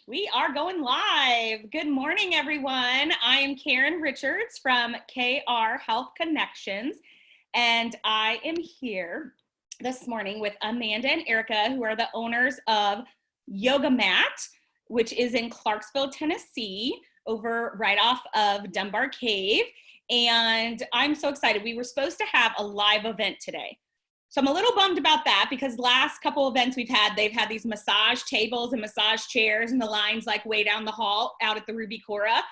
We are going live. Good morning, everyone. I am Karen Richards from KR Health Connections, and I am here this morning with Amanda and Erika, who are the owners of Yoga Mat, which is in Clarksville, Tennessee, over right off of Dunbar Cave. And I'm so excited. We were supposed to have a live event today. So I'm a little bummed about that because last couple events we've had, they've had these massage tables and massage chairs and the lines like way down the hall out at the Ruby Cora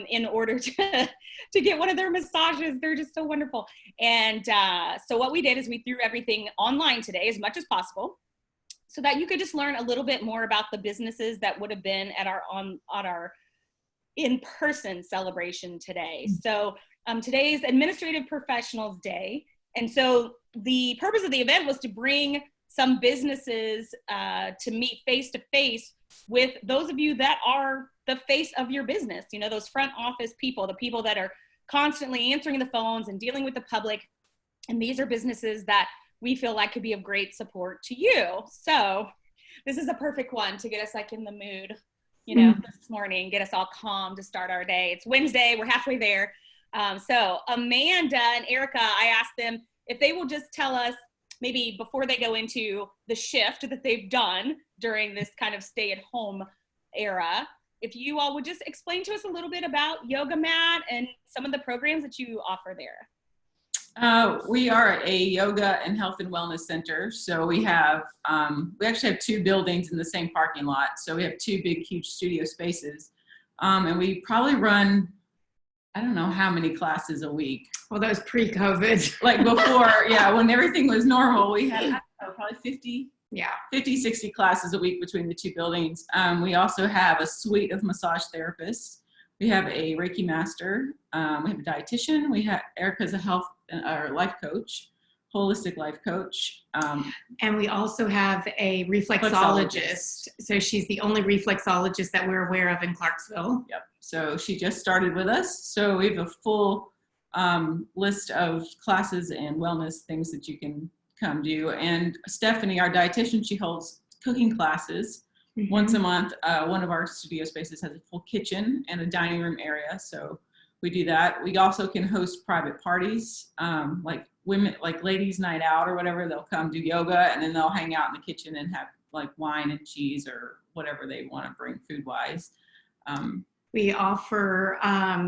in order to get one of their massages. They're just so wonderful. And so what we did is we threw everything online today as much as possible so that you could just learn a little bit more about the businesses that would have been at our in-person celebration today. So today is Administrative Professionals Day. And so the purpose of the event was to bring some businesses to meet face-to-face with those of you that are the face of your business, you know, those front office people, the people that are constantly answering the phones and dealing with the public. And these are businesses that we feel like could be of great support to you. So this is a perfect one to get us like in the mood, you know, this morning, get us all calm to start our day. It's Wednesday, we're halfway there. So Amanda and Erika, I asked them if they will just tell us maybe before they go into the shift that they've done during this kind of stay-at-home era, if you all would just explain to us a little bit about Yoga Mat and some of the programs that you offer there. We are a yoga and health and wellness center. So we have, we actually have two buildings in the same parking lot. So we have two big, huge studio spaces. And we probably run, I don't know how many classes a week. Well, that was pre-COVID. Like before, yeah, when everything was normal, we had, I don't know, probably 50, 60 classes a week between the two buildings. We also have a suite of massage therapists. We have a Reiki master. We have a dietitian. We have Erika's a health or life coach, holistic life coach. And we also have a reflexologist. So she's the only reflexologist that we're aware of in Clarksville. Yep. So she just started with us. So we have a full list of classes and wellness things that you can come do. And Stephanie, our dietitian, she holds cooking classes once a month. One of our studio spaces has a full kitchen and a dining room area. So we do that. We also can host private parties, like women, like ladies' night out or whatever. They'll come do yoga and then they'll hang out in the kitchen and have like wine and cheese or whatever they want to bring food wise. We offer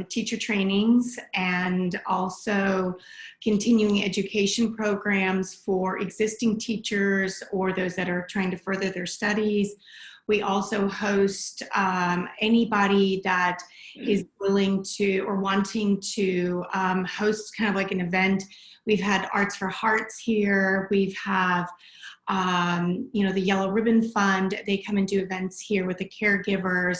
teacher trainings and also continuing education programs for existing teachers or those that are trying to further their studies. We also host anybody that is willing to or wanting to host kind of like an event. We've had Arts for Hearts here. We've have, you know, the Yellow Ribbon Fund. They come and do events here with the caregivers.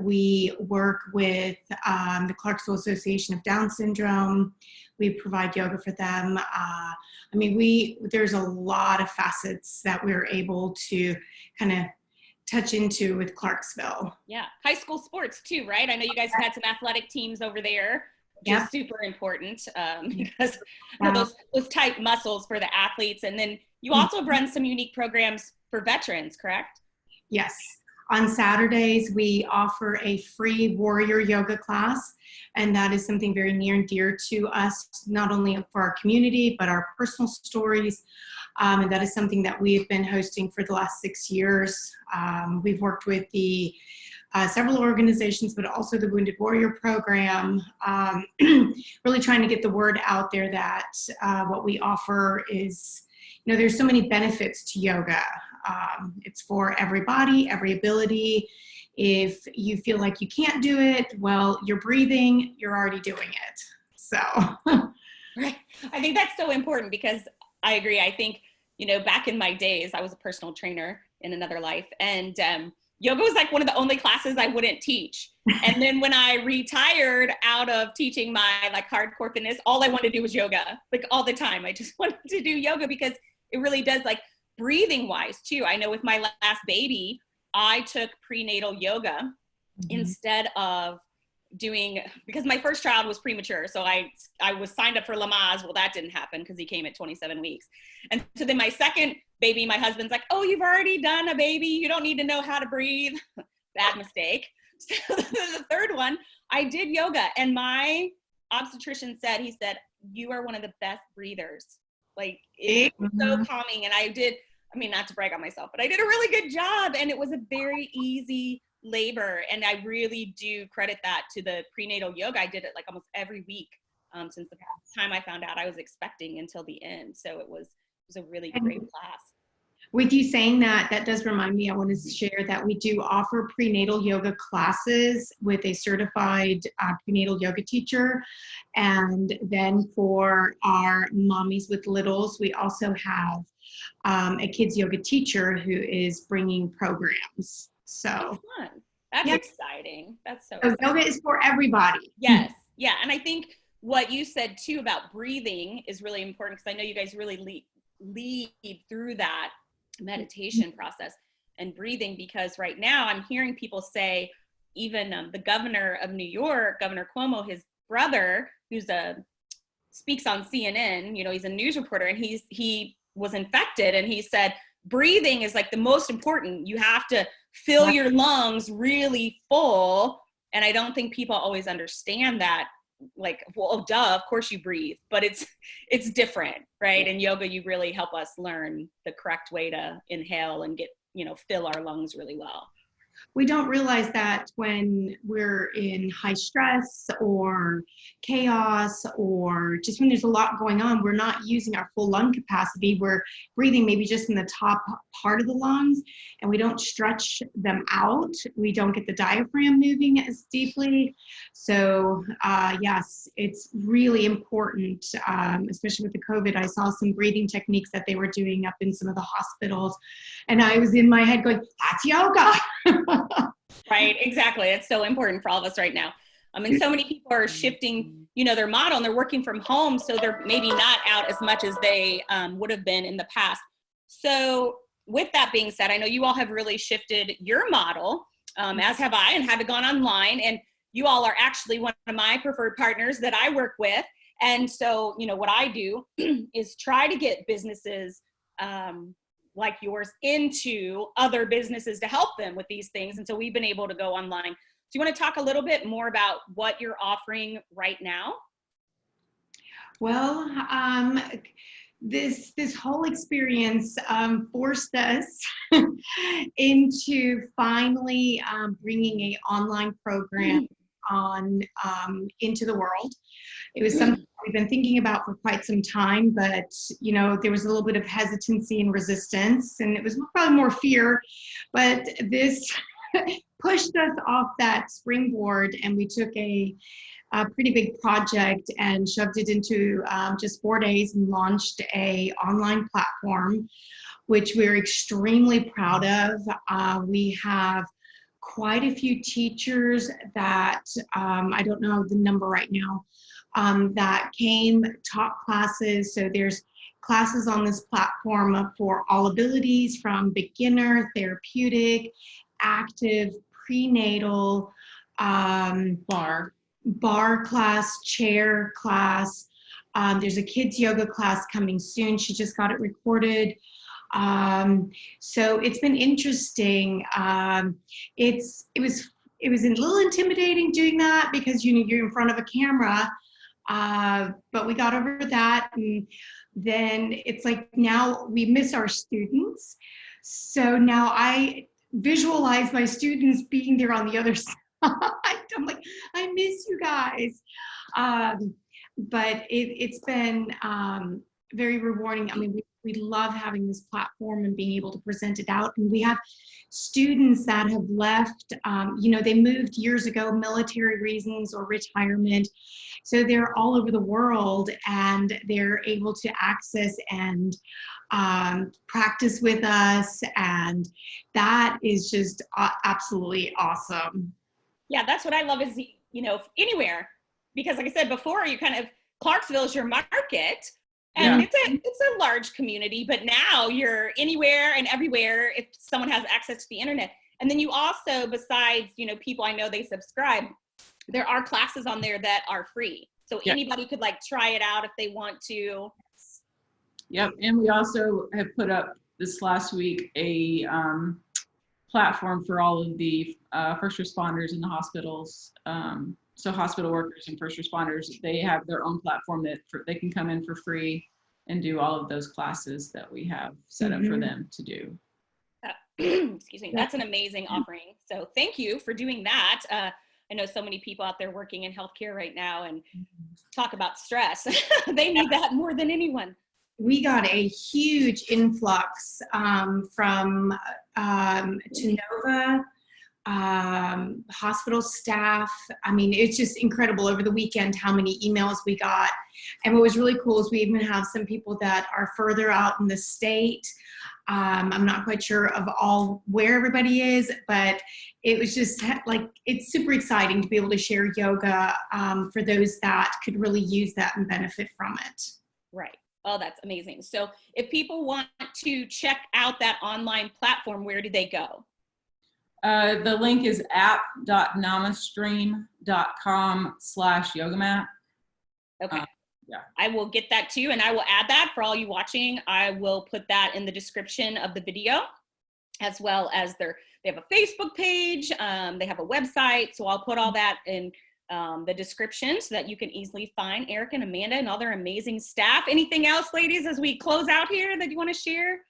We work with the Clarksville Association of Down Syndrome. We provide yoga for them. I mean, there's a lot of facets that we're able to kind of touch into with Clarksville. Yeah, high school sports too, right? I know you guys have had some athletic teams over there, which is super important because you know, those tight muscles for the athletes. And then you also run some unique programs for veterans, correct? Yes. On Saturdays, we offer a free warrior yoga class, and that is something very near and dear to us, not only for our community, but our personal stories. And that is something that we've been hosting for the last 6 years. We've worked with the several organizations, but also the Wounded Warrior Program, really trying to get the word out there that what we offer is, you know, there's so many benefits to yoga. It's for everybody, every ability. If you feel like you can't do it, well, you're breathing, you're already doing it. So. Right. I think that's so important because I agree. I think, you know, back in my days, I was a personal trainer in another life, and yoga was like one of the only classes I wouldn't teach. And then when I retired out of teaching my like hardcore fitness, all I wanted to do was yoga, like all the time. I just wanted to do yoga because it really does, like, breathing wise too. I know with my last baby, I took prenatal yoga instead of doing, because my first child was premature. So I was signed up for Lamaze. Well, that didn't happen because he came at 27 weeks. And so then my second baby, my husband's like, oh, you've already done a baby. You don't need to know how to breathe. Bad mistake. So the third one, I did yoga. And my obstetrician said, he said, you are one of the best breathers. Like, it was so calming. And I did, I mean, not to brag on myself, but I did a really good job. And it was a very easy labor. And I really do credit that to the prenatal yoga. I did it like almost every week since the time I found out I was expecting until the end. So it was a really great class. With you saying that, that does remind me, I want to share that we do offer prenatal yoga classes with a certified prenatal yoga teacher. And then for our mommies with littles, we also have a kids yoga teacher who is bringing programs. So that's fun. That's exciting. That's so exciting. Yoga is for everybody. Yes. Yeah. And I think what you said too about breathing is really important, because I know you guys really lead through that meditation process and breathing, because right now I'm hearing people say, even the governor of New York, Governor Cuomo, his brother, who's speaks on CNN, you know, he's a news reporter, and he was infected, and he said breathing is like the most important. You have to fill your lungs really full. And I don't think people always understand that. Like, well, duh, of course you breathe, but it's different, right? In yoga, you really help us learn the correct way to inhale and get, fill our lungs really well. We don't realize that when we're in high stress or chaos, or just when there's a lot going on, we're not using our full lung capacity. We're breathing maybe just in the top part of the lungs, and we don't stretch them out. We don't get the diaphragm moving as deeply. So yes, it's really important, especially with the COVID. I saw some breathing techniques that they were doing up in some of the hospitals, and I was in my head going, that's yoga. Right, exactly. It's so important for all of us right now. And so many people are shifting, their model, and they're working from home, so they're maybe not out as much as they would have been in the past. So with that being said, I know you all have really shifted your model, as have I, and have gone online. And you all are actually one of my preferred partners that I work with. And so, what I do is try to get businesses like yours into other businesses to help them with these things. And so we've been able to go online. So you want to talk a little bit more about what you're offering right now? Well, this whole experience forced us into finally bringing an online program on into the world. It was something we've been thinking about for quite some time, but there was a little bit of hesitancy and resistance, and it was probably more fear, but this pushed us off that springboard, and we took a pretty big project and shoved it into just 4 days and launched a online platform, which we're extremely proud of. We have quite a few teachers that, I don't know the number right now, that came, taught classes. So there's classes on this platform for all abilities, from beginner, therapeutic, active, prenatal, bar class, chair class. There's a kids yoga class coming soon. She just got it recorded. So it's been interesting. It was a little intimidating doing that, because you're in front of a camera, but we got over that. And then it's like, now we miss our students. So now I visualize my students being there on the other side. I'm like, I miss you guys. But it's been very rewarding. I mean, we love having this platform and being able to present it out. And we have students that have left, they moved years ago, military reasons or retirement. So they're all over the world, and they're able to access and practice with us. And that is just absolutely awesome. Yeah, that's what I love is, anywhere. Because like I said before, you kind of, Clarksville is your market. And it's a large community, but now you're anywhere and everywhere if someone has access to the internet. And then you also, besides, people, I know they subscribe, there are classes on there that are free. So Yep. anybody could like try it out if they want to. Yep, and we also have put up this last week a platform for all of the first responders in the hospitals. So hospital workers and first responders, they have their own platform that they can come in for free and do all of those classes that we have set up for them to do. Excuse me. That's an amazing offering. So thank you for doing that. I know so many people out there working in healthcare right now, and talk about stress. They need that more than anyone. We got a huge influx from Genova, hospital staff. I mean, it's just incredible over the weekend how many emails we got. And what was really cool is we even have some people that are further out in the state. I'm not quite sure of all where everybody is, but it was just like, it's super exciting to be able to share yoga for those that could really use that and benefit from it. Right. Oh, that's amazing. So if people want to check out that online platform, where do they go? The link is app.namastream.com/yogamat. Okay. Yeah. I will get that too, and I will add that for all you watching. I will put that in the description of the video, as well as they have a Facebook page, they have a website, so I'll put all that in the description so that you can easily find Erika and Amanda and all their amazing staff. Anything else, ladies, as we close out here that you want to share?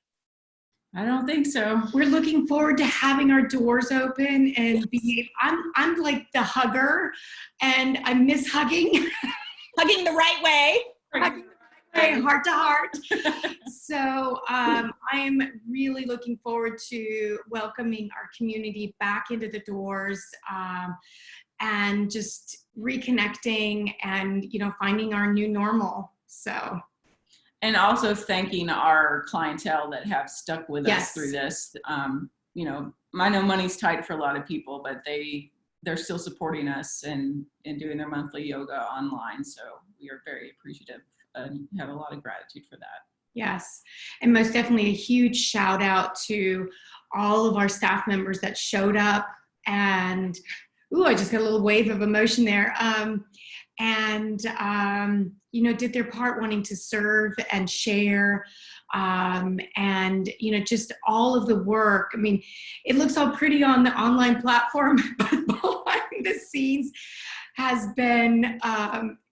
I don't think so. We're looking forward to having our doors open and I'm like the hugger, and I miss hugging. Hugging the right way. Hugging the right way, heart to heart. So I'm really looking forward to welcoming our community back into the doors, and just reconnecting and, you know, finding our new normal. So. And also thanking our clientele that have stuck with us through this. You know, I know money's tight for a lot of people, but they're still supporting us and doing their monthly yoga online. So we are very appreciative and have a lot of gratitude for that. Yes, and most definitely a huge shout out to all of our staff members that showed up, and I just got a little wave of emotion there. You know, did their part wanting to serve and share, and, you know, just all of the work. I mean, it looks all pretty on the online platform, but behind the scenes has been,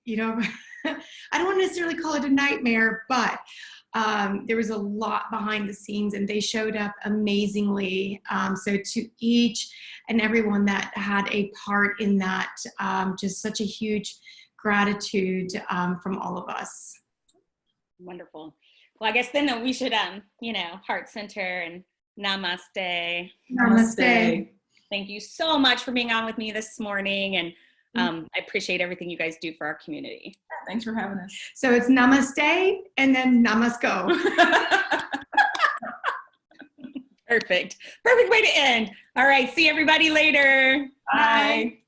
you know, I don't want to necessarily call it a nightmare, but there was a lot behind the scenes, and they showed up amazingly. So to each and everyone that had a part in that, just such a huge gratitude from all of us. Wonderful. Well, I guess then we should, you know, heart center and namaste. Namaste. Thank you so much for being on with me this morning, and I appreciate everything you guys do for our community. Thanks for having us. So it's namaste and then namasko. Perfect. Perfect way to end. All right. See everybody later. Bye.